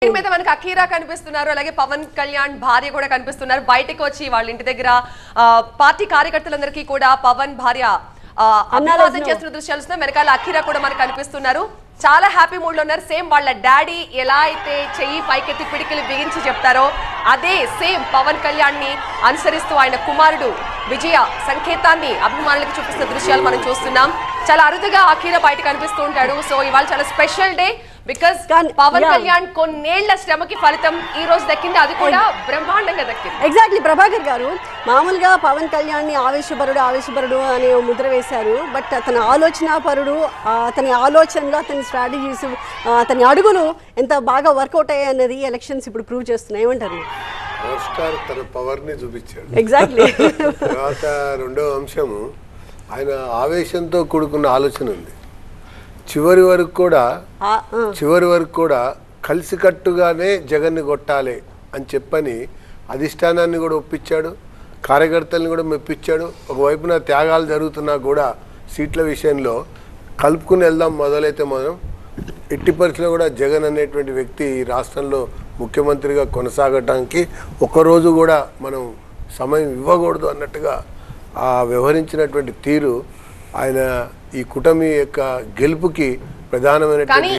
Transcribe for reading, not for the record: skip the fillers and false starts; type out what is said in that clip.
మీద మనకి అఖీరా కనిపిస్తున్నారు, అలాగే పవన్ కళ్యాణ్ భార్య కూడా కనిపిస్తున్నారు. బయటకు వచ్చి వాళ్ళ ఇంటి దగ్గర పార్టీ కార్యకర్తలందరికీ కూడా పవన్ భార్య అభివాదం చేస్తున్న దృశ్యాలు చూస్తున్నాం. వెనకాల అఖీరా కూడా మనకు కనిపిస్తున్నారు. చాలా హ్యాపీ మూడ్ లో ఉన్నారు. సేమ్ వాళ్ళ డాడీ ఎలా అయితే చెయ్యి పైకెత్తి పిడికిలు బిగించి చెప్తారో అదే సేమ్ పవన్ కళ్యాణ్ ని అనుసరిస్తూ ఆయన కుమారుడు విజయ సంకేతాన్ని అభిమానులకు చూపిస్తున్న దృశ్యాలు మనం చూస్తున్నాం. చాలా అరుదుగా అఖీరా బయట కనిపిస్తూ ఉంటాడు. సో ఇవాళ చాలా special day because Pawan Kalyan కొన్నేళ్ల శ్రమకి ఫలితం ఈ రోజు దక్కింది, అది కూడా బ్రహ్మాండంగా దక్కింది. ఎగ్జాక్ట్లీ ప్రభాకర్ గారు, మామూలుగా పవన్ కళ్యాణ్ ని ఆవేశపరుడు అనే ముద్ర వేశారు. బట్ అతని ఆలోచనాపరుడు, అతని ఆలోచనలు, అతని స్ట్రాటజీస్, అతని అడుగులు ఎంత బాగా వర్కౌట్ అయ్యాయి అన్నది ఎలక్షన్స్ ఇప్పుడు ప్రూవ్ చేస్తున్నాయి. ఏమంటారు? తన పవర్ ని చూపించాడు. ఎగ్జాక్ట్లీ. తర్వాత రెండో అంశము, ఆయన ఆవేశంతో కూడుకున్న ఆలోచన ఉంది. చివరి వరకు కూడా కలిసికట్టుగానే జగన్ని కొట్టాలి అని చెప్పని అధిష్టానాన్ని కూడా ఒప్పించాడు, కార్యకర్తల్ని కూడా మెప్పించాడు. ఒకవైపున త్యాగాలు జరుగుతున్నా కూడా సీట్ల విషయంలో కలుపుకుని వెళ్దాం, మొదలైతే మనం ఎట్టి పరిస్థితుల్లో కూడా జగన్ అనేటువంటి వ్యక్తి ఈ రాష్ట్రంలో ముఖ్యమంత్రిగా కొనసాగటానికి ఒక్కరోజు కూడా మనం సమయం ఇవ్వకూడదు అన్నట్టుగా వ్యవహరించినటువంటి తీరు ఆయన ఈ కూటమి యొక్క గెలుపుకి ప్రధానమైనటువంటి